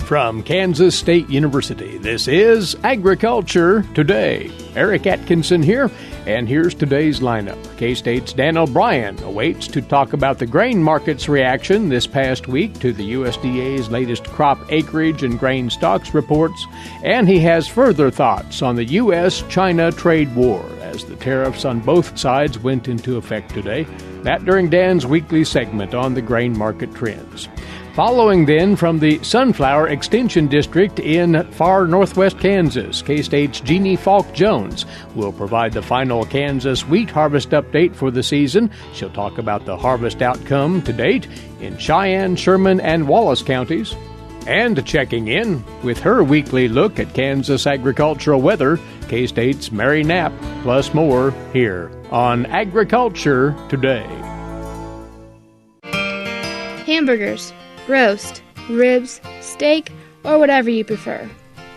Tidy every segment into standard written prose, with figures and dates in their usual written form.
From Kansas State University, this is Agriculture Today. Eric Atkinson here, and here's today's lineup. K-State's Dan O'Brien awaits to talk about the grain market's reaction this past week to the USDA's latest crop acreage and grain stocks reports, and he has further thoughts on the U.S.-China trade war as the tariffs on both sides went into effect today. That during Dan's weekly segment on the grain market trends. Following then from the Sunflower Extension District in far northwest Kansas, K-State's Jeanne Falk Jones will provide the final Kansas wheat harvest update for the season. She'll talk about the harvest outcome to date in Cheyenne, Sherman, and Wallace counties. And checking in with her weekly look at Kansas agricultural weather, K-State's Mary Knapp, plus more here on Agriculture Today. Hamburgers, roast, ribs, steak, or whatever you prefer.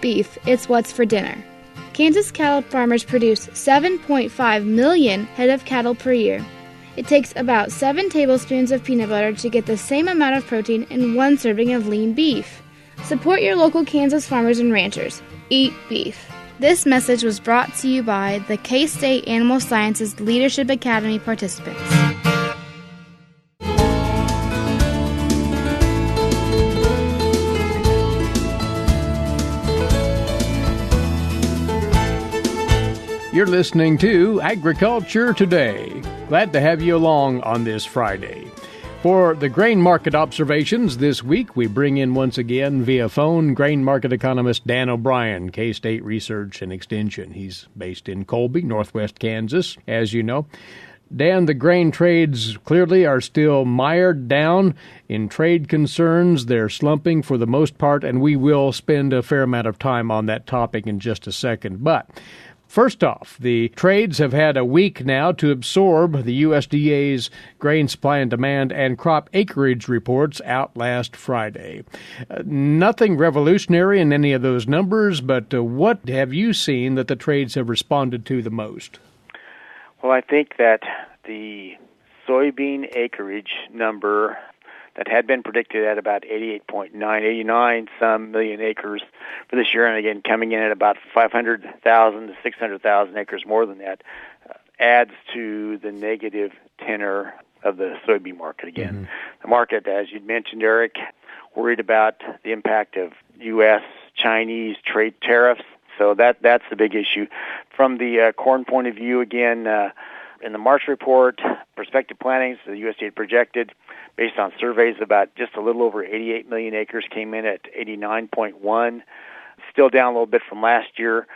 Beef, it's what's for dinner. Kansas cattle farmers produce 7.5 million head of cattle per year. It takes about 7 tablespoons of peanut butter to get the same amount of protein in 1 serving of lean beef. Support your local Kansas farmers and ranchers. Eat beef. This message was brought to you by the K-State Animal Sciences Leadership Academy participants. You're listening to Agriculture Today. Glad to have you along on this Friday. For the grain market observations this week, we bring in once again via phone grain market economist Dan O'Brien, K-State Research and Extension. He's based in Colby, northwest Kansas, as you know. Dan, the grain trades clearly are still mired down in trade concerns. They're slumping for the most part, and we will spend a fair amount of time on that topic in just a second. But first off, the trades have had a week now to absorb the USDA's grain supply and demand and crop acreage reports out last Friday. Nothing revolutionary in any of those numbers, but what have you seen that the trades have responded to the most? Well, I think that the soybean acreage number that had been predicted at about 89 some million acres for this year, and again coming in at about 500,000 to 600,000 acres more than that, adds to the negative tenor of the soybean market again. Mm-hmm. The market, as you'd mentioned, Eric, worried about the impact of U.S.-Chinese trade tariffs, so that's the big issue. From the corn point of view, again, in the March report, prospective plantings, the USDA projected, based on surveys, about just a little over 88 million acres, came in at 89.1, still down a little bit from last year.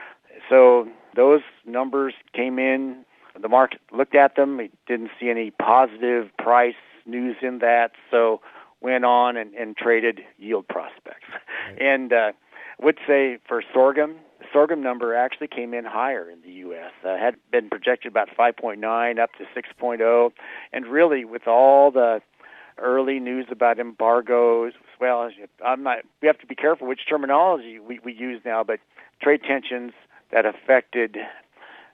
So those numbers came in. The market looked at them. It didn't see any positive price news in that, so went on and traded yield prospects. Right. And I would say for sorghum, the sorghum number actually came in higher in the U.S. Had been projected about 5.9 up to 6.0, and really with all the early news about embargoes, well, we have to be careful which terminology we use now, but trade tensions that affected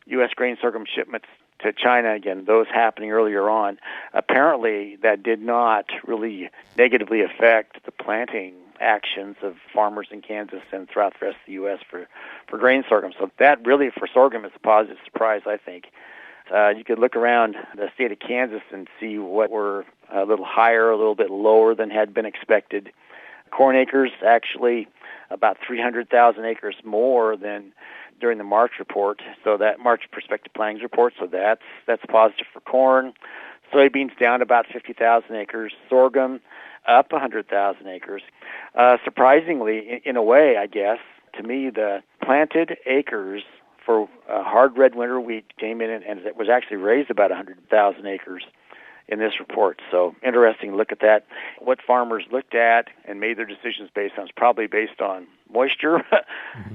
U.S. grain sorghum shipments to China, again, those happening earlier on, apparently that did not really negatively affect the planting actions of farmers in Kansas and throughout the rest of the U.S. for grain sorghum. So that really, for sorghum, is a positive surprise, I think. You could look around the state of Kansas and see what were a little higher, a little bit lower than had been expected. Corn acres, actually about 300,000 acres more than during the March report, so that March prospective plantings report, so that's positive for corn. Soybeans down about 50,000 acres. Sorghum up 100,000 acres. Surprisingly, in a way, I guess, to me, the planted acres for hard red winter wheat came in and it was actually raised about 100,000 acres in this report. So interesting to look at that. What farmers looked at and made their decisions based on is probably based on moisture,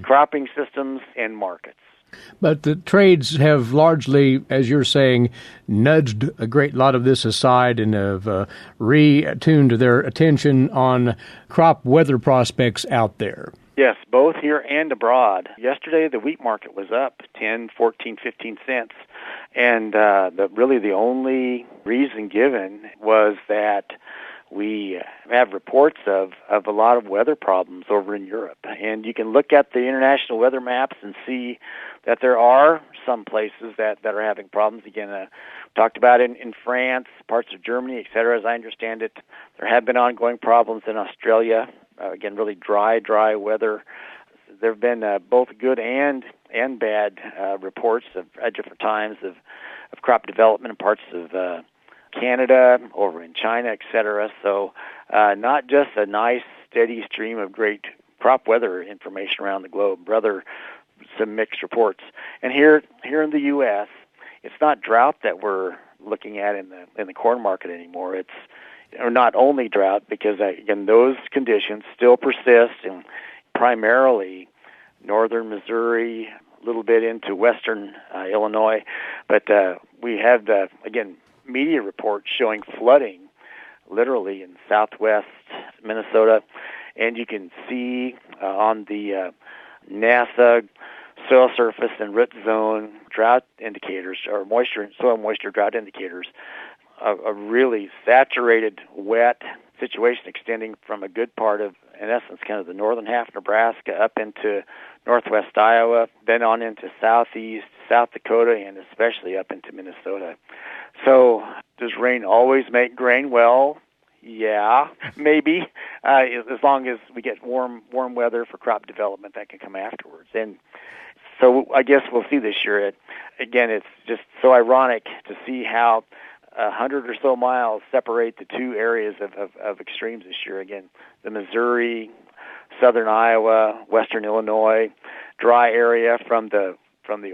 cropping systems, and markets. But the trades have largely, as you're saying, nudged a great lot of this aside and have retuned their attention on crop weather prospects out there. Yes, both here and abroad. Yesterday, the wheat market was up 10, 14, 15 cents. And the only reason given was that we have reports of a lot of weather problems over in Europe. And you can look at the international weather maps and see that there are some places that are having problems. Again, talked about in France, parts of Germany, et cetera. As I understand it, there have been ongoing problems in Australia. Again, really dry weather. There have been both good and bad reports at different times of crop development in parts of Canada, over in China, et cetera. So not just a nice, steady stream of great crop weather information around the globe, rather some mixed reports. And here in the U.S., it's not drought that we're looking at in the corn market anymore. It's not only drought, because again, those conditions still persist in primarily northern Missouri, a little bit into western Illinois, but we have again media reports showing flooding literally in southwest Minnesota, and you can see on the NASA soil surface and root zone drought indicators, or soil moisture drought indicators, a really saturated, wet situation extending from a good part of, in essence, kind of the northern half of Nebraska up into northwest Iowa, then on into southeast South Dakota, and especially up into Minnesota. So does rain always make grain? Well, yeah, maybe, as long as we get warm weather for crop development that can come afterwards. And so I guess we'll see this year. Again, it's just so ironic to see how 100 or so miles separate the two areas of extremes this year. Again, the Missouri, southern Iowa, western Illinois, dry area from the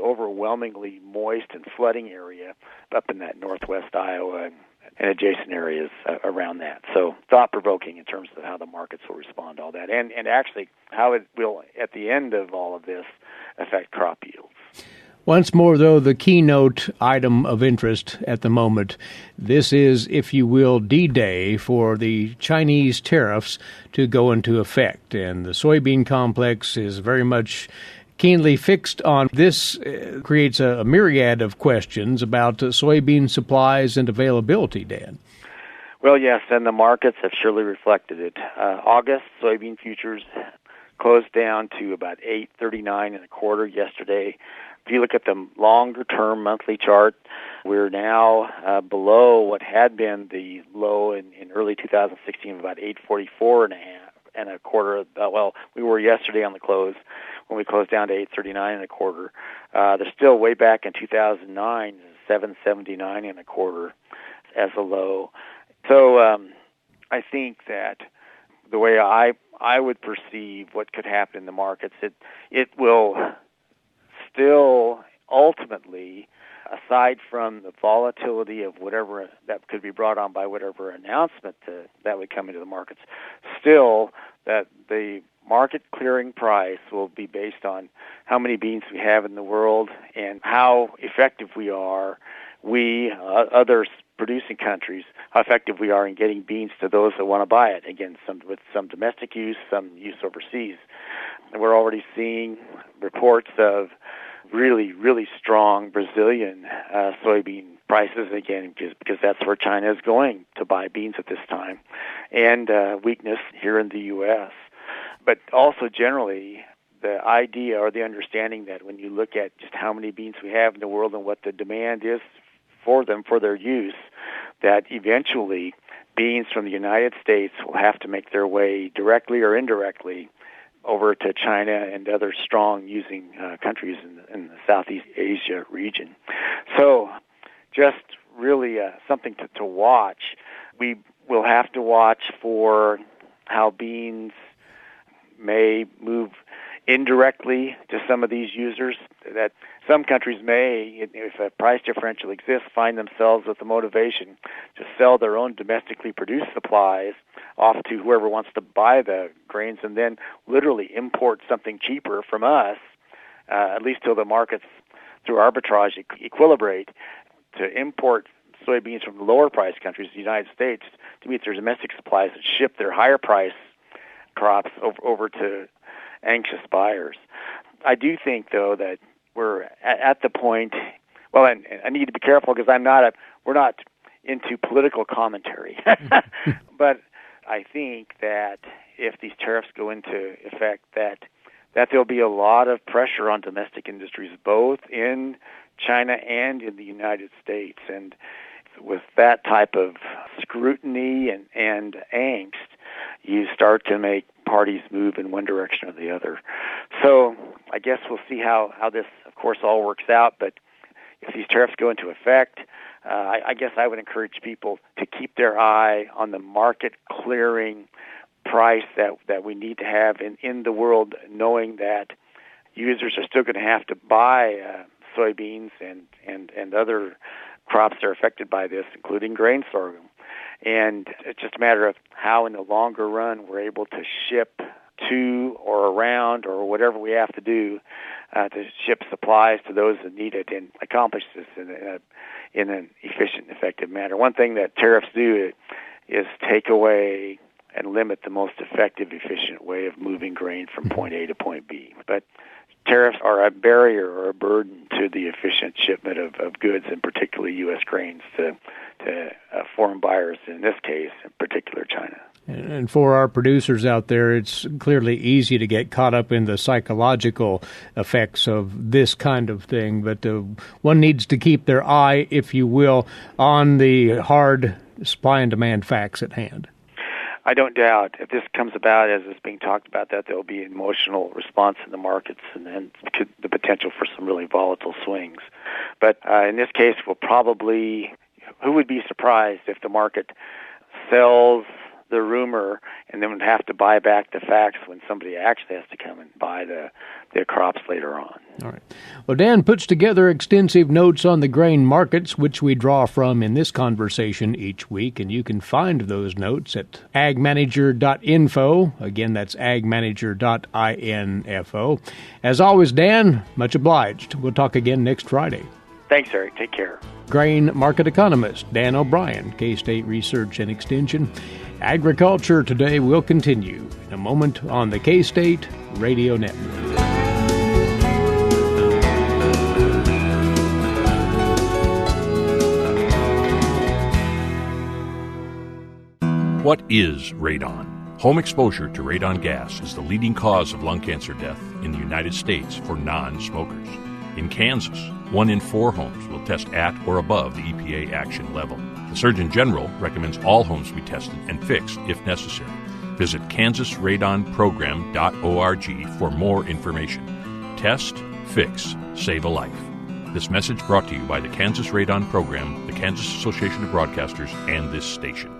overwhelmingly moist and flooding area up in that northwest Iowa and adjacent areas around that. So thought-provoking in terms of how the markets will respond to all that, and actually how it will, at the end of all of this, affect crop yields. Once more, though, the keynote item of interest at the moment, this is, if you will, D-Day for the Chinese tariffs to go into effect. And the soybean complex is very much keenly fixed on this. Creates a myriad of questions about soybean supplies and availability, Dan. Well, yes, and the markets have surely reflected it. August soybean futures closed down to about $8.3925 yesterday. If you look at the longer-term monthly chart, we're now below what had been the low in early 2016 of about $8.4425. Well, we were yesterday on the close when we closed down to $8.3925. They're still way back in 2009, $7.7925 as a low. So I think that the way I would perceive what could happen in the markets, it will still ultimately, aside from the volatility of whatever that could be brought on by whatever announcement that would come into the markets, still that the market clearing price will be based on how many beans we have in the world and how effective we are, other producing countries, how effective we are in getting beans to those that want to buy it. Again, with some domestic use, some use overseas. And we're already seeing reports of really, really strong Brazilian soybean prices, again, because that's where China is going to buy beans at this time, and weakness here in the U.S. But also generally the idea or the understanding that when you look at just how many beans we have in the world and what the demand is for them, for their use, that eventually beans from the United States will have to make their way directly or indirectly over to China and other strong using countries in the Southeast Asia region. So just really something to watch. We will have to watch for how beans may move indirectly to some of these users, that some countries may, if a price differential exists, find themselves with the motivation to sell their own domestically produced supplies off to whoever wants to buy the grains and then literally import something cheaper from us, at least till the markets, through arbitrage, equilibrate, to import soybeans from lower price countries, the United States, to meet their domestic supplies and ship their higher price crops over to anxious buyers. I do think, though, that we're at the point, well, and I need to be careful because we're not into political commentary, but I think that if these tariffs go into effect, that there'll be a lot of pressure on domestic industries, both in China and in the United States. And with that type of scrutiny and angst, you start to make parties move in one direction or the other. So I guess we'll see how this, of course, all works out. But if these tariffs go into effect, I guess I would encourage people to keep their eye on the market clearing price that we need to have in the world, knowing that users are still going to have to buy soybeans and other crops that are affected by this, including grain sorghum. And it's just a matter of how in the longer run we're able to ship to or around or whatever we have to do to ship supplies to those that need it and accomplish this in an efficient and effective manner. One thing that tariffs do is take away and limit the most effective, efficient way of moving grain from point A to point B. But tariffs are a barrier or a burden to the efficient shipment of goods, and particularly U.S. grains, to foreign buyers, in this case, in particular China. And for our producers out there, it's clearly easy to get caught up in the psychological effects of this kind of thing, but one needs to keep their eye, if you will, on the hard supply and demand facts at hand. I don't doubt if this comes about as is being talked about, that there will be an emotional response in the markets and the potential for some really volatile swings. But in this case, who would be surprised if the market sells the rumor and then would have to buy back the facts when somebody actually has to come and buy the crops later on. All right. Well, Dan puts together extensive notes on the grain markets, which we draw from in this conversation each week, and you can find those notes at agmanager.info. Again, that's agmanager.info. As always, Dan, much obliged. We'll talk again next Friday. Thanks, Eric. Take care. Grain market economist Dan O'Brien, K-State Research and Extension. Agriculture Today will continue in a moment on the K-State Radio Network. What is radon? Home exposure to radon gas is the leading cause of lung cancer death in the United States for non-smokers. In Kansas, 1 in 4 homes will test at or above the EPA action level. The Surgeon General recommends all homes be tested and fixed if necessary. Visit kansasradonprogram.org for more information. Test, fix, save a life. This message brought to you by the Kansas Radon Program, the Kansas Association of Broadcasters, and this station.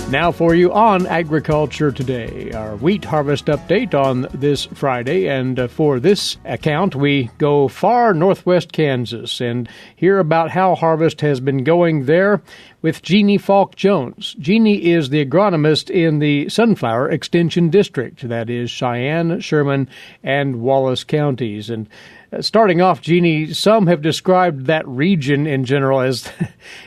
Now for you on Agriculture Today, our wheat harvest update on this Friday. And for this account, we go far northwest Kansas and hear about how harvest has been going there with Jeanne Falk Jones. Jeanne is the agronomist in the Sunflower Extension District, that is Cheyenne, Sherman, and Wallace counties. And starting off, Jeanne, some have described that region in general as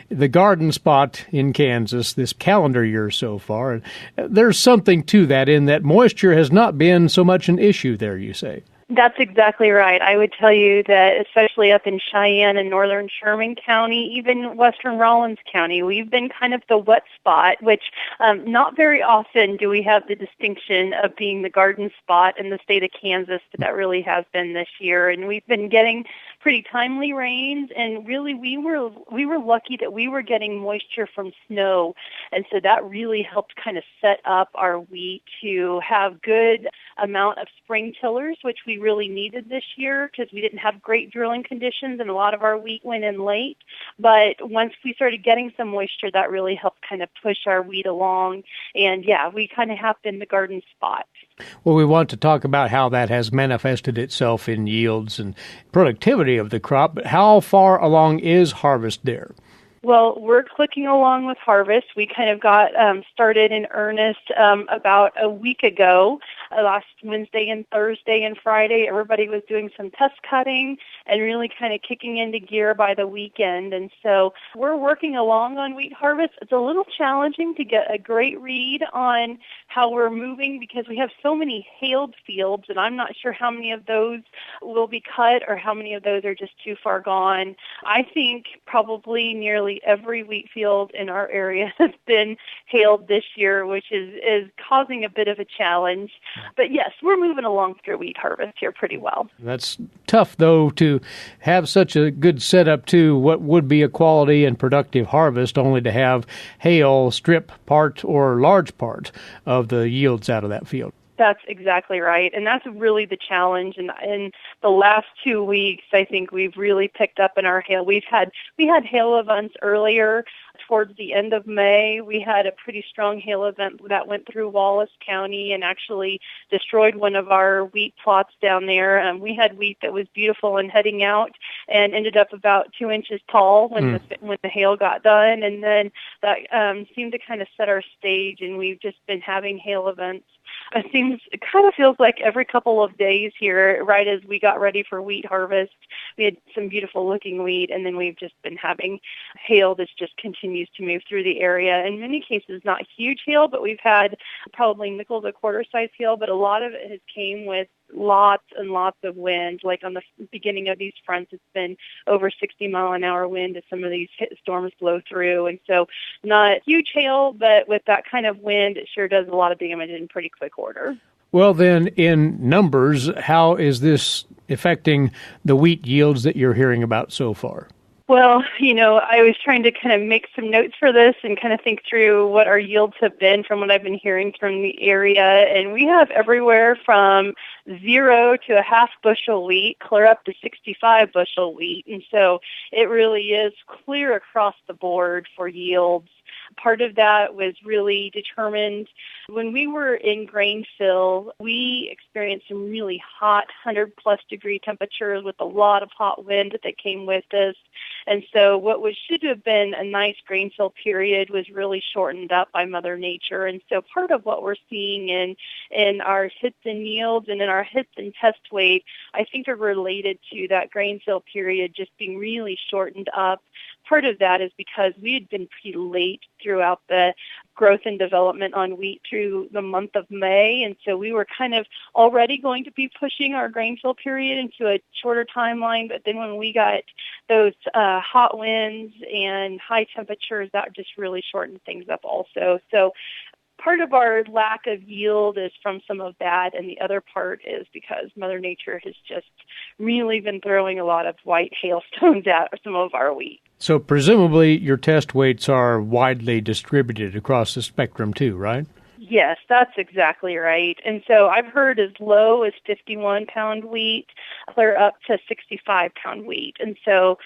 the garden spot in Kansas this calendar year so far. And there's something to that in that moisture has not been so much an issue there, you say. That's exactly right. I would tell you that especially up in Cheyenne and northern Sherman County, even western Rawlins County, we've been kind of the wet spot, which not very often do we have the distinction of being the garden spot in the state of Kansas, but that really has been this year. And we've been getting pretty timely rains, and really we were lucky that we were getting moisture from snow, and so that really helped kind of set up our wheat to have good amount of spring tillers, which we really needed this year because we didn't have great drilling conditions and a lot of our wheat went in late. But once we started getting some moisture, that really helped kind of push our wheat along, and yeah, we kind of have been the garden spot. Well, we want to talk about how that has manifested itself in yields and productivity of the crop, but how far along is harvest there? Well, we're clicking along with harvest. We kind of got started in earnest about a week ago. last Wednesday and Thursday and Friday, everybody was doing some test cutting and really kind of kicking into gear by the weekend. And so we're working along on wheat harvest. It's a little challenging to get a great read on how we're moving because we have so many hailed fields, and I'm not sure how many of those will be cut or how many of those are just too far gone. I think probably nearly every wheat field in our area has been hailed this year, which is causing a bit of a challenge. But yes, we're moving along through wheat harvest here pretty well. That's tough, though, to have such a good setup to what would be a quality and productive harvest, only to have hail strip part or large part of the yields out of that field. That's exactly right. And that's really the challenge. And in the last 2 weeks, I think we've really picked up in our hail. We had hail events earlier towards the end of May. We had a pretty strong hail event that went through Wallace County and actually destroyed one of our wheat plots down there. We had wheat that was beautiful and heading out and ended up about 2 inches tall when the hail got done. And then that seemed to kind of set our stage, and we've just been having hail events. It kind of feels like every couple of days here, right as we got ready for wheat harvest, we had some beautiful looking wheat, and then we've just been having hail that just continues to move through the area. In many cases, not huge hail, but we've had probably nickel to quarter size hail, but a lot of it has came with lots and lots of wind. Like on the beginning of these fronts, it's been over 60-mile-an-hour wind as some of these storms blow through. And so not huge hail, but with that kind of wind, it sure does a lot of damage in pretty quick order. Well, then, in numbers, how is this affecting the wheat yields that you're hearing about so far? Well, I was trying to kind of make some notes for this and kind of think through what our yields have been from what I've been hearing from the area. And we have everywhere from 0 to a half bushel wheat, clear up to 65 bushel wheat. And so it really is clear across the board for yields. Part of that was really determined when we were in grain fill. We experienced some really hot 100-plus degree temperatures with a lot of hot wind that came with us. And so what should have been a nice grain fill period was really shortened up by Mother Nature. And so part of what we're seeing in our hits and yields and in our hits and test weight, I think are related to that grain fill period just being really shortened up. Part of that is because we had been pretty late throughout the growth and development on wheat through the month of May, and so we were kind of already going to be pushing our grain fill period into a shorter timeline, but then when we got those hot winds and high temperatures, that just really shortened things up also. So part of our lack of yield is from some of that, and the other part is because Mother Nature has just really been throwing a lot of white hailstones at some of our wheat. So presumably your test weights are widely distributed across the spectrum too, right? Yes, that's exactly right. And so I've heard as low as 51-pound wheat, clear up to 65-pound wheat. And so,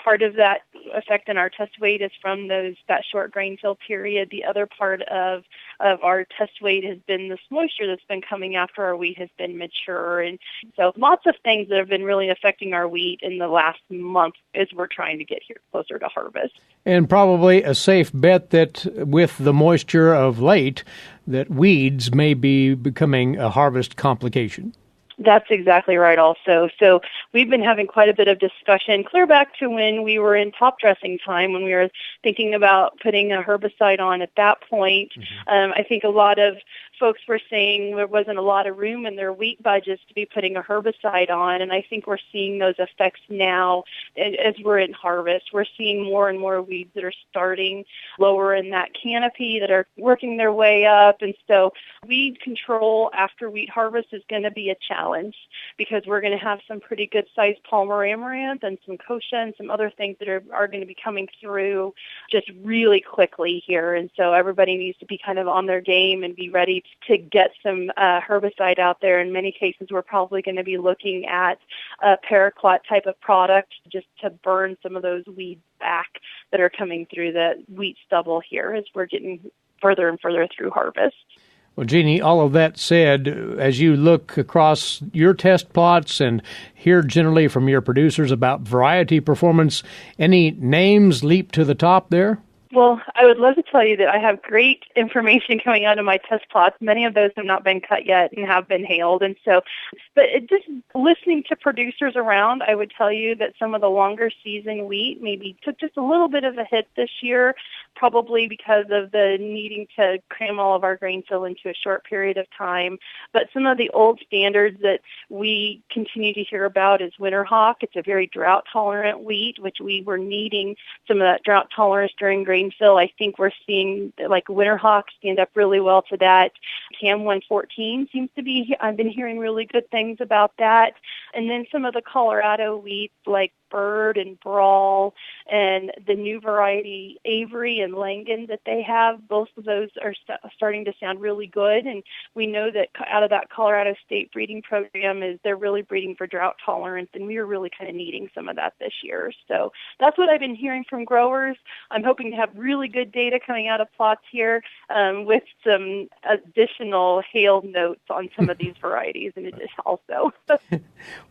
part of that effect in our test weight is from that short grain fill period. The other part of our test weight has been this moisture that's been coming after our wheat has been mature. And so lots of things that have been really affecting our wheat in the last month as we're trying to get here closer to harvest. And probably a safe bet that with the moisture of late, that weeds may be becoming a harvest complication. That's exactly right also. So we've been having quite a bit of discussion clear back to when we were in top dressing time, when we were thinking about putting a herbicide on at that point. I think a lot of folks were saying there wasn't a lot of room in their wheat budgets to be putting a herbicide on, and I think we're seeing those effects now as we're in harvest. We're seeing more and more weeds that are starting lower in that canopy that are working their way up, and so weed control after wheat harvest is going to be a challenge because we're going to have some pretty good-sized Palmer amaranth and some kochia and some other things that are going to be coming through just really quickly here, and so everybody needs to be kind of on their game and be ready to get some herbicide out there. In many cases, we're probably going to be looking at a Paraclot type of product just to burn some of those weeds back that are coming through the wheat stubble here as we're getting further and further through harvest. Well, Jeanne, all of that said, as you look across your test plots and hear generally from your producers about variety performance, any names leap to the top there? Well, I would love to tell you that I have great information coming out of my test plots. Many of those have not been cut yet and have been hailed. And so, but just listening to producers around, I would tell you that some of the longer season wheat maybe took just a little bit of a hit this year, probably because of the needing to cram all of our grain fill into a short period of time. But some of the old standards that we continue to hear about is winter hawk. It's a very drought-tolerant wheat, which we were needing some of that drought tolerance during grain fill. I think we're seeing like winter hawk stand up really well to that. CAM 114 seems to be, I've been hearing really good things about that. And then some of the Colorado wheats like Bird and Brawl and the new variety Avery and Langan that they have, both of those are starting to sound really good. And we know that out of that Colorado State breeding program is they're really breeding for drought tolerance, and we are really kind of needing some of that this year. So that's what I've been hearing from growers. I'm hoping to have really good data coming out of plots here with some additional hail notes on some of these varieties in addition also.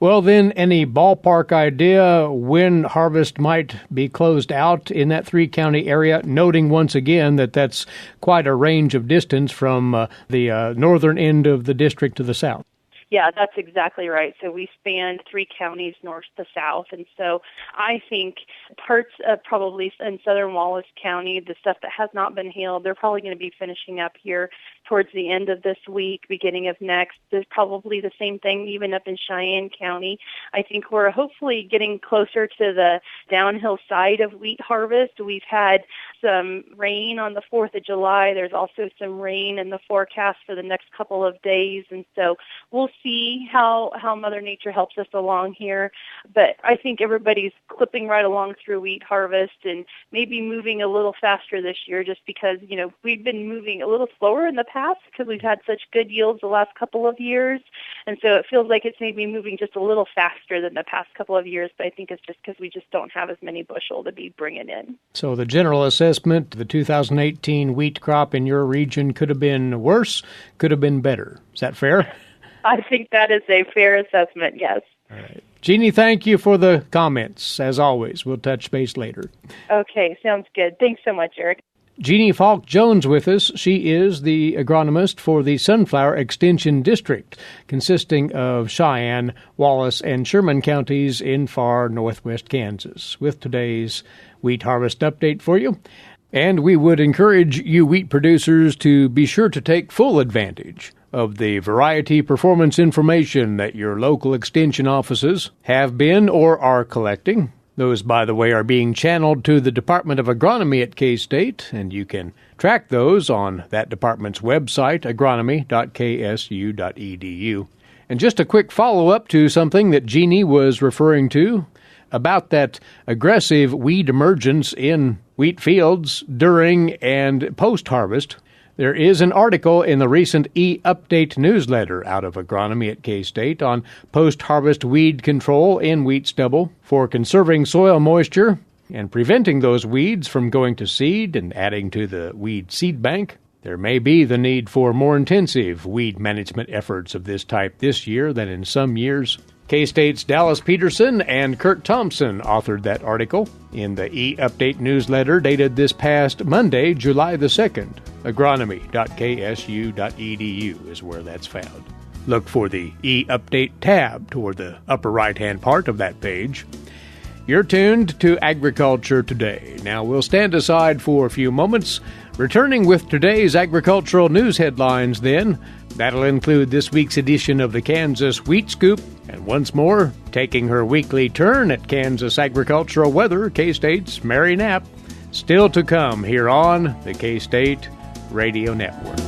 Well, then, any ballpark idea when harvest might be closed out in that three-county area, noting once again that that's quite a range of distance from the northern end of the district to the south? Yeah, that's exactly right. So we span 3 counties north to south. And so I think parts of probably in southern Wallace County, the stuff that has not been hailed, they're probably going to be finishing up here towards the end of this week, beginning of next. There's probably the same thing even up in Cheyenne County. I think we're hopefully getting closer to the downhill side of wheat harvest. We've had some rain on the 4th of July. There's also some rain in the forecast for the next couple of days. And so we'll see how Mother Nature helps us along here. But I think everybody's clipping right along through wheat harvest and maybe moving a little faster this year just because, you know, we've been moving a little slower in the past because we've had such good yields the last couple of years. And so it feels like it's maybe moving just a little faster than the past couple of years. But I think it's just because we just don't have as many bushel to be bringing in. So the general assessment, the 2018 wheat crop in your region could have been worse, could have been better. Is that fair? I think that is a fair assessment, yes. All right. Jeanne, thank you for the comments. As always, we'll touch base later. Okay, sounds good. Thanks so much, Eric. Jeanne Falk Jones with us. She is the agronomist for the Sunflower Extension District, consisting of Cheyenne, Wallace, and Sherman counties in far northwest Kansas, with today's wheat harvest update for you. And we would encourage you wheat producers to be sure to take full advantage of the variety performance information that your local extension offices have been or are collecting. Those, by the way, are being channeled to the Department of Agronomy at K-State, and you can track those on that department's website, agronomy.ksu.edu. And just a quick follow-up to something that Jeanne was referring to about that aggressive weed emergence in wheat fields during and post-harvest. There is an article in the recent e-update newsletter out of Agronomy at K-State on post-harvest weed control in wheat stubble for conserving soil moisture and preventing those weeds from going to seed and adding to the weed seed bank. There may be the need for more intensive weed management efforts of this type this year than in some years. K-State's Dallas Peterson and Kurt Thompson authored that article in the e-update newsletter dated this past Monday, July the 2nd. Agronomy.ksu.edu is where that's found. Look for the e-update tab toward the upper right-hand part of that page. You're tuned to Agriculture Today. Now we'll stand aside for a few moments, returning with today's agricultural news headlines then. That'll include this week's edition of the Kansas Wheat Scoop, and once more, taking her weekly turn at Kansas agricultural weather, K-State's Mary Knapp. Still to come here on the K-State Radio Network.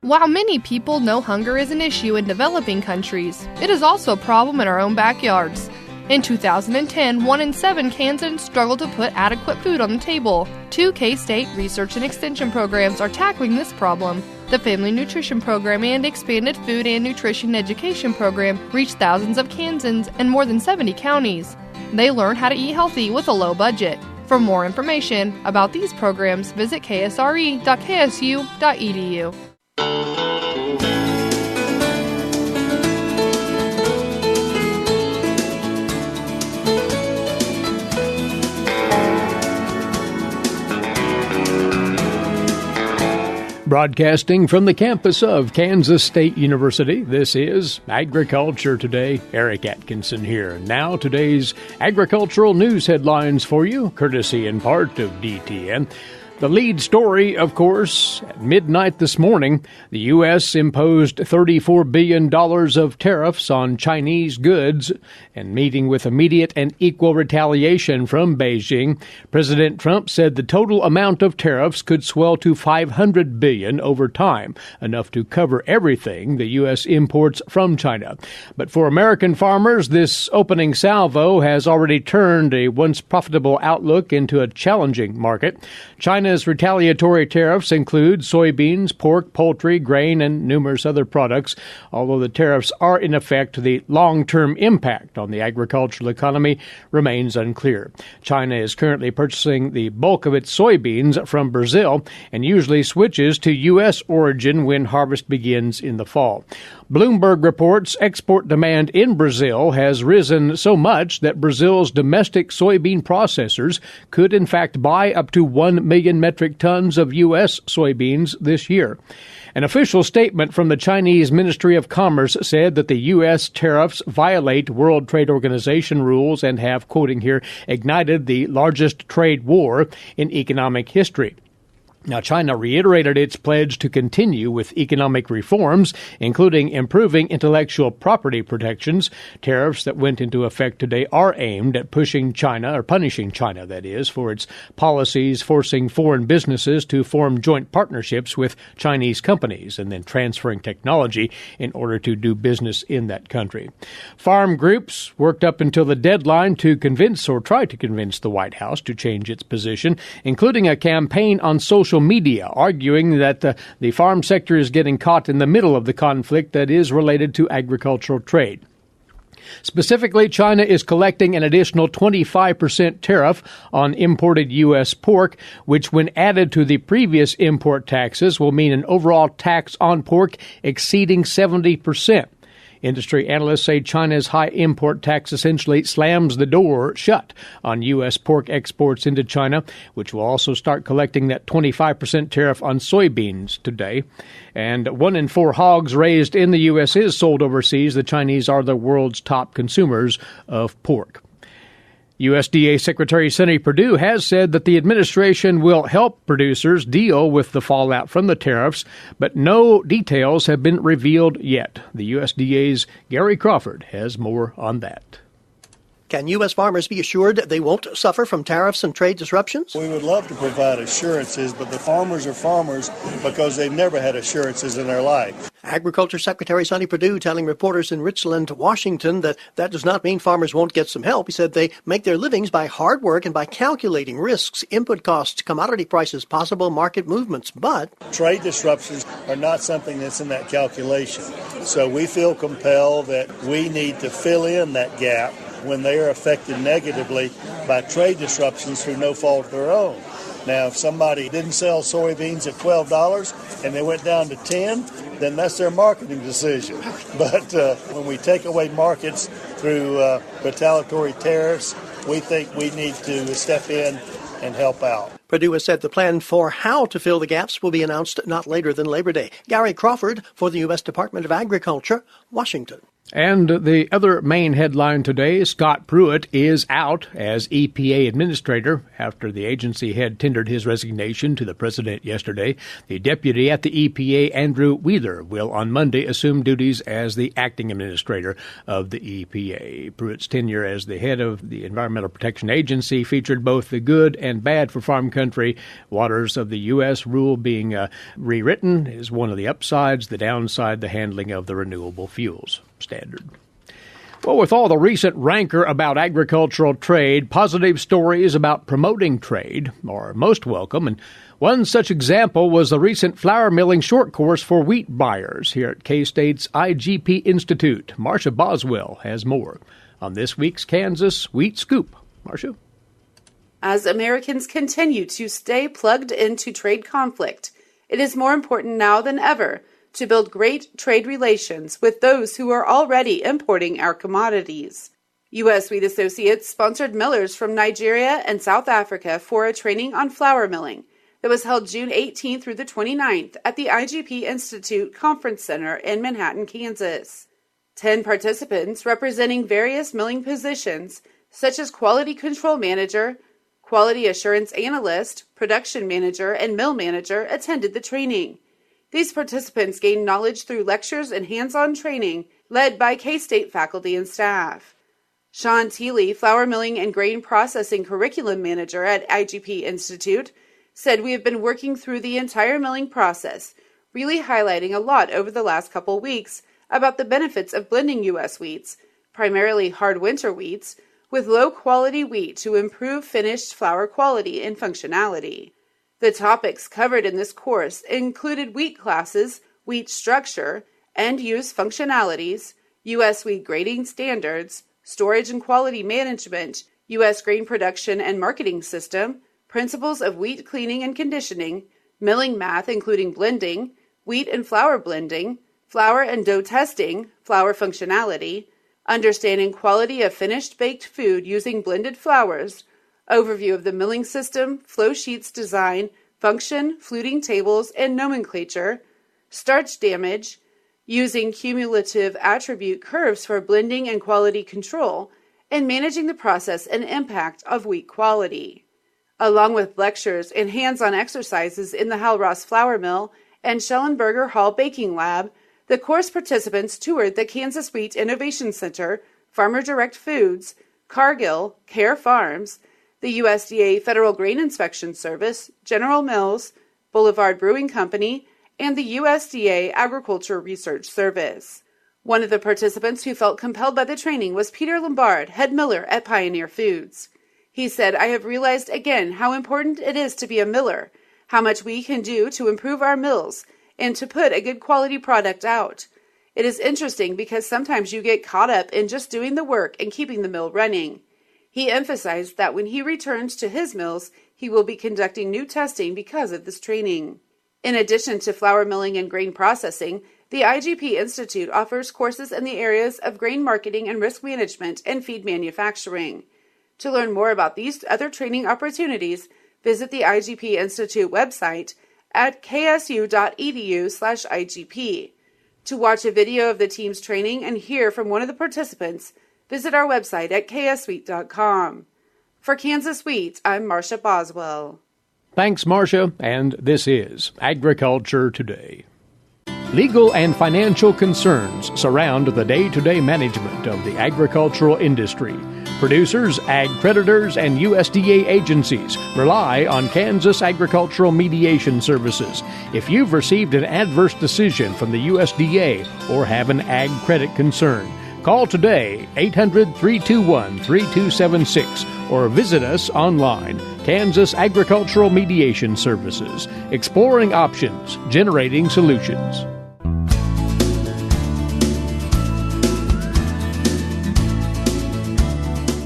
While many people know hunger is an issue in developing countries, it is also a problem in our own backyards. In 2010, 1 in 7 Kansans struggled to put adequate food on the table. 2 K-State research and extension programs are tackling this problem. The Family Nutrition Program and Expanded Food and Nutrition Education Program reach thousands of Kansans in more than 70 counties. They learn how to eat healthy with a low budget. For more information about these programs, visit ksre.ksu.edu. Broadcasting from the campus of Kansas State University, this is Agriculture Today. Eric Atkinson here. Now today's agricultural news headlines for you, courtesy in part of DTN. The lead story, of course, at midnight this morning, the U.S. imposed $34 billion of tariffs on Chinese goods, and meeting with immediate and equal retaliation from Beijing, President Trump said the total amount of tariffs could swell to $500 billion over time, enough to cover everything the U.S. imports from China. But for American farmers, this opening salvo has already turned a once profitable outlook into a challenging market. China's retaliatory tariffs include soybeans, pork, poultry, grain, and numerous other products. Although the tariffs are in effect, the long-term impact on the agricultural economy remains unclear. China is currently purchasing the bulk of its soybeans from Brazil and usually switches to U.S. origin when harvest begins in the fall. Bloomberg reports export demand in Brazil has risen so much that Brazil's domestic soybean processors could in fact buy up to 1 million metric tons of U.S. soybeans this year. An official statement from the Chinese Ministry of Commerce said that the U.S. tariffs violate World Trade Organization rules and have, quoting here, ignited the largest trade war in economic history. Now, China reiterated its pledge to continue with economic reforms, including improving intellectual property protections. Tariffs that went into effect today are aimed at punishing China, that is, for its policies forcing foreign businesses to form joint partnerships with Chinese companies and then transferring technology in order to do business in that country. Farm groups worked up until the deadline to try to convince the White House to change its position, including a campaign on social media arguing that the farm sector is getting caught in the middle of the conflict that is related to agricultural trade. Specifically, China is collecting an additional 25% tariff on imported U.S. pork, which when added to the previous import taxes will mean an overall tax on pork exceeding 70%. Industry analysts say China's high import tax essentially slams the door shut on U.S. pork exports into China, which will also start collecting that 25% tariff on soybeans today. And 1 in 4 hogs raised in the U.S. is sold overseas. The Chinese are the world's top consumers of pork. USDA Secretary Sonny Perdue has said that the administration will help producers deal with the fallout from the tariffs, but no details have been revealed yet. The USDA's Gary Crawford has more on that. Can U.S. farmers be assured they won't suffer from tariffs and trade disruptions? We would love to provide assurances, but the farmers are farmers because they've never had assurances in their life. Agriculture Secretary Sonny Perdue telling reporters in Richland, Washington, that does not mean farmers won't get some help. He said they make their livings by hard work and by calculating risks, input costs, commodity prices, possible market movements. But trade disruptions are not something that's in that calculation. So we feel compelled that we need to fill in that gap when they are affected negatively by trade disruptions through no fault of their own. Now, if somebody didn't sell soybeans at $12 and they went down to $10, then that's their marketing decision. But when we take away markets through retaliatory tariffs, we think we need to step in and help out. Perdue has said the plan for how to fill the gaps will be announced not later than Labor Day. Gary Crawford for the U.S. Department of Agriculture, Washington. And the other main headline today, Scott Pruitt is out as EPA administrator after the agency head tendered his resignation to the president yesterday. The deputy at the EPA, Andrew Wheeler, will on Monday assume duties as the acting administrator of the EPA. Pruitt's tenure as the head of the Environmental Protection Agency featured both the good and bad for farm country. Waters of the U.S. rule being rewritten is one of the upsides. The downside, the handling of the renewable fuels standard. Well, with all the recent rancor about agricultural trade, positive stories about promoting trade are most welcome, and one such example was the recent flour milling short course for wheat buyers here at K-State's IGP Institute. Marcia Boswell has more on this week's Kansas Wheat Scoop. Marcia? As Americans continue to stay plugged into trade conflict, it is more important now than ever to build great trade relations with those who are already importing our commodities. U.S. Wheat Associates sponsored millers from Nigeria and South Africa for a training on flour milling. that was held June 18th through the 29th at the IGP Institute Conference Center in Manhattan, Kansas. 10 participants representing various milling positions, such as quality control manager, quality assurance analyst, production manager, and mill manager, attended the training. These participants gained knowledge through lectures and hands-on training led by K-State faculty and staff. Sean Teeley, flour milling and grain processing curriculum manager at IGP Institute, said, "We have been working through the entire milling process, really highlighting a lot over the last couple weeks about the benefits of blending U.S. wheats, primarily hard winter wheats, with low-quality wheat to improve finished flour quality and functionality." The topics covered in this course included wheat classes, wheat structure, end-use functionalities, U.S. wheat grading standards, storage and quality management, U.S. grain production and marketing system, principles of wheat cleaning and conditioning, milling math including blending, wheat and flour blending, flour and dough testing, flour functionality, understanding quality of finished baked food using blended flours, overview of the milling system, flow sheets design, function, fluting tables, and nomenclature, starch damage, using cumulative attribute curves for blending and quality control, and managing the process and impact of wheat quality. Along with lectures and hands-on exercises in the Hal Ross Flour Mill and Schellenberger Hall Baking Lab, the course participants toured the Kansas Wheat Innovation Center, Farmer Direct Foods, Cargill, Care Farms, the USDA Federal Grain Inspection Service, General Mills, Boulevard Brewing Company, and the USDA Agriculture Research Service. One of the participants who felt compelled by the training was Peter Lombard, head miller at Pioneer Foods. He said, "I have realized again how important it is to be a miller, how much we can do to improve our mills, and to put a good quality product out. It is interesting because sometimes you get caught up in just doing the work and keeping the mill running." He emphasized that when he returns to his mills, he will be conducting new testing because of this training. In addition to flour milling and grain processing, the IGP Institute offers courses in the areas of grain marketing and risk management and feed manufacturing. To learn more about these other training opportunities, visit the IGP Institute website at ksu.edu/IGP. To watch a video of the team's training and hear from one of the participants, visit our website at kswheat.com. For Kansas Wheat, I'm Marcia Boswell. Thanks, Marcia, and this is Agriculture Today. Legal and financial concerns surround the day-to-day management of the agricultural industry. Producers, ag creditors, and USDA agencies rely on Kansas Agricultural Mediation Services. If you've received an adverse decision from the USDA or have an ag credit concern, call today, 800-321-3276, or visit us online, Kansas Agricultural Mediation Services, exploring options, generating solutions.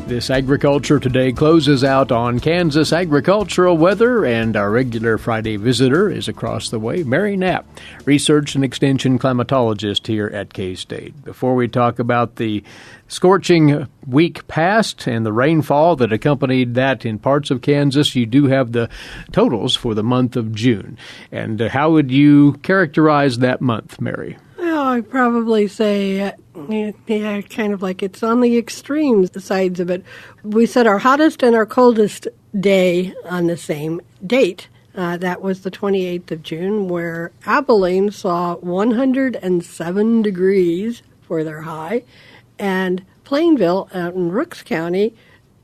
This Agriculture Today closes out on Kansas agricultural weather, and our regular Friday visitor is across the way, Mary Knapp, research and extension climatologist here at K-State. Before we talk about the scorching week past and the rainfall that accompanied that in parts of Kansas, you do have the totals for the month of June. And how would you characterize that month, Mary? Well, I'd probably say, kind of like it's on the extreme sides of it. We set our hottest and our coldest day on the same date. That was the 28th of June, where Abilene saw 107 degrees for their high, and Plainville out in Rooks County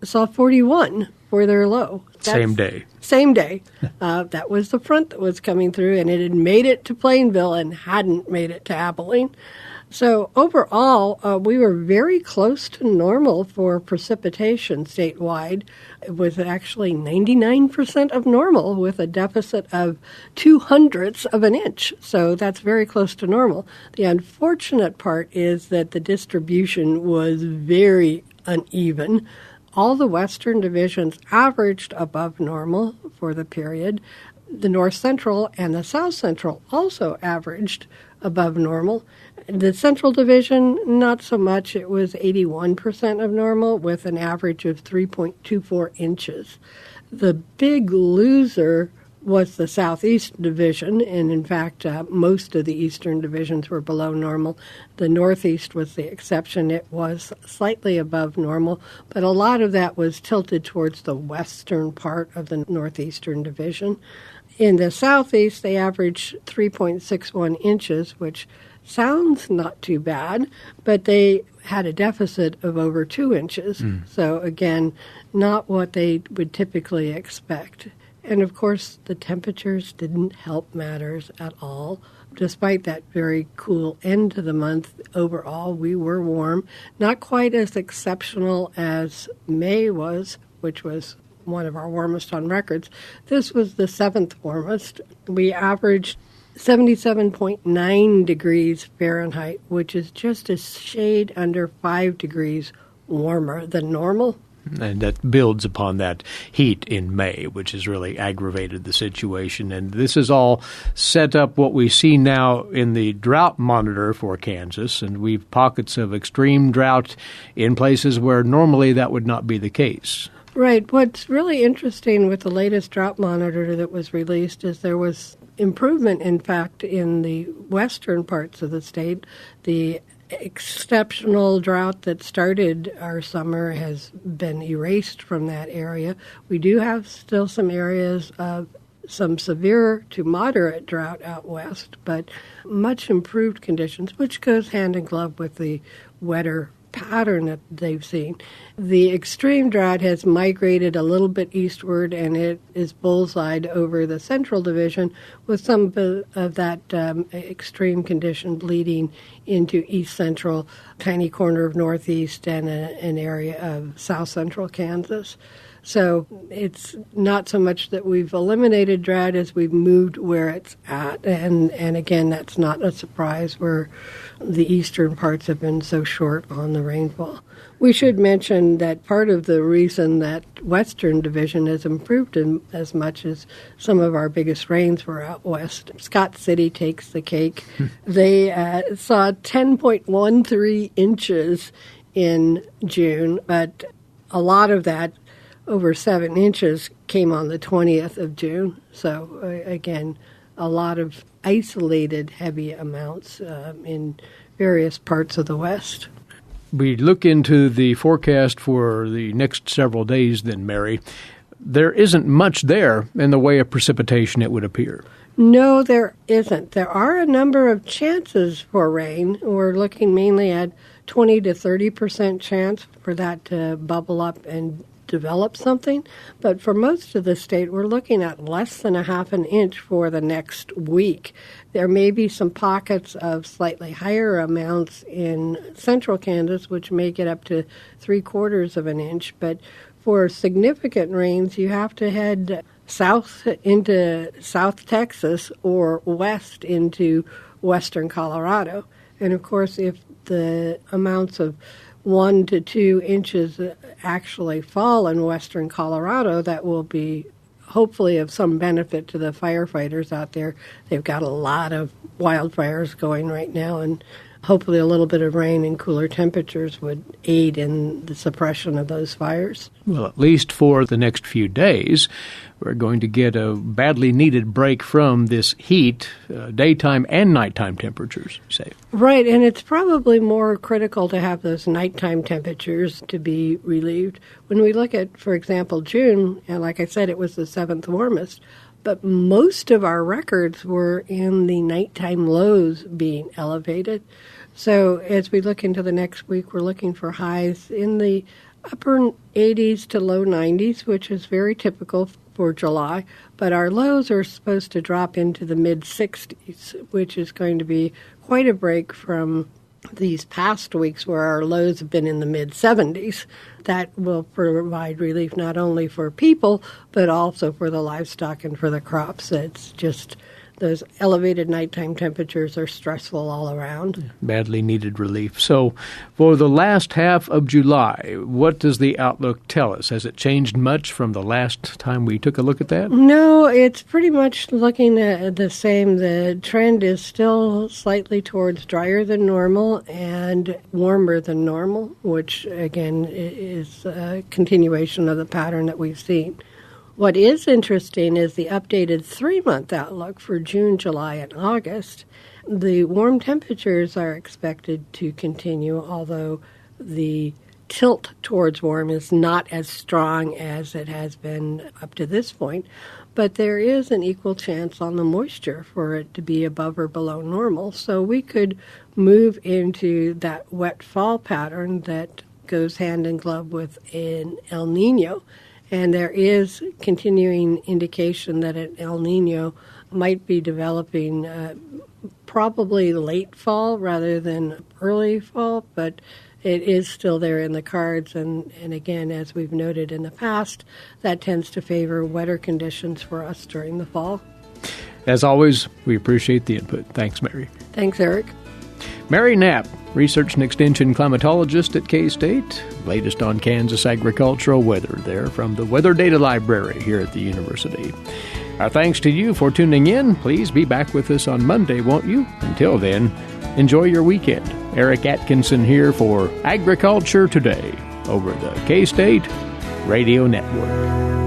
saw 41 for their low. Same day. Same day. That was the front that was coming through, and it had made it to Plainville and hadn't made it to Abilene. So overall, we were very close to normal for precipitation statewide. It was actually 99% of normal with a deficit of 0.02 of an inch. So that's very close to normal. The unfortunate part is that the distribution was very uneven. All the western divisions averaged above normal for the period. The north central and the south central also averaged above normal. The central division, not so much. It was 81% of normal with an average of 3.24 inches. The big loser was the Southeast Division, and in fact, most of the eastern divisions were below normal. The Northeast was the exception. It was slightly above normal, but a lot of that was tilted towards the western part of the Northeastern Division. In the Southeast, they averaged 3.61 inches, which sounds not too bad, but they had a deficit of over 2 inches. So again, not what they would typically expect. And of course, the temperatures didn't help matters at all. Despite that very cool end to the month, overall, we were warm. Not quite as exceptional as May was, which was one of our warmest on records. This was the 7th warmest. We averaged 77.9 degrees Fahrenheit, which is just a shade under 5 degrees warmer than normal. And that builds upon that heat in May, which has really aggravated the situation. And this is all set up what we see now in the drought monitor for Kansas. And we've pockets of extreme drought in places where normally that would not be the case. Right. What's really interesting with the latest drought monitor that was released is there was improvement, in fact, in the western parts of the state. The exceptional drought that started our summer has been erased from that area. We do have still some areas of some severe to moderate drought out west, but much improved conditions, which goes hand in glove with the wetter pattern that they've seen. The extreme drought has migrated a little bit eastward, and it is bullseyed over the central division, with some of that extreme condition bleeding into east central, tiny corner of northeast, and an area of south central Kansas. So it's not so much that we've eliminated drought as we've moved where it's at. And again, that's not a surprise where the eastern parts have been so short on the rainfall. We should mention that part of the reason that western division has improved as much as some of our biggest rains were out west. Scott City takes the cake. They saw 10.13 inches in June, but a lot of that, over 7 inches, came on the 20th of June. So, again, a lot of isolated heavy amounts in various parts of the West. We look into the forecast for the next several days then, Mary. There isn't much there in the way of precipitation, it would appear. No, there isn't. There are a number of chances for rain. We're looking mainly at 20 to 30% chance for that to bubble up and develop something, but for most of the state, we're looking at less than a half an inch for the next week. There may be some pockets of slightly higher amounts in central Kansas, which may get up to 3/4 of an inch, but for significant rains, you have to head south into South Texas or west into western Colorado. And of course, if the amounts of 1 to 2 inches actually fall in western Colorado, that will be hopefully of some benefit to the firefighters out there. They've got a lot of wildfires going right now, and hopefully a little bit of rain and cooler temperatures would aid in the suppression of those fires. Well, at least for the next few days, we're going to get a badly needed break from this heat, daytime and nighttime temperatures, say. Right, and it's probably more critical to have those nighttime temperatures to be relieved. When we look at, for example, June, and like I said, it was the 7th warmest, but most of our records were in the nighttime lows being elevated. So as we look into the next week, we're looking for highs in the upper 80s to low 90s, which is very typical for July. But our lows are supposed to drop into the mid-60s, which is going to be quite a break from these past weeks where our lows have been in the mid-70s. That will provide relief not only for people, but also for the livestock and for the crops. It's just those elevated nighttime temperatures are stressful all around. Badly needed relief. So for the last half of July, what does the outlook tell us? Has it changed much from the last time we took a look at that? No, it's pretty much looking at the same. The trend is still slightly towards drier than normal and warmer than normal, which, again, is a continuation of the pattern that we've seen. What is interesting is the updated 3-month outlook for June, July, and August. The warm temperatures are expected to continue, although the tilt towards warm is not as strong as it has been up to this point, but there is an equal chance on the moisture for it to be above or below normal. So we could move into that wet fall pattern that goes hand in glove with an El Nino. And there is continuing indication that an El Nino might be developing probably late fall rather than early fall, but it is still there in the cards. And again, as we've noted in the past, that tends to favor wetter conditions for us during the fall. As always, we appreciate the input. Thanks, Mary. Thanks, Eric. Mary Knapp, Research and Extension Climatologist at K-State. Latest on Kansas agricultural weather there from the Weather Data Library here at the university. Our thanks to you for tuning in. Please be back with us on Monday, won't you? Until then, enjoy your weekend. Eric Atkinson here for Agriculture Today over the K-State Radio Network.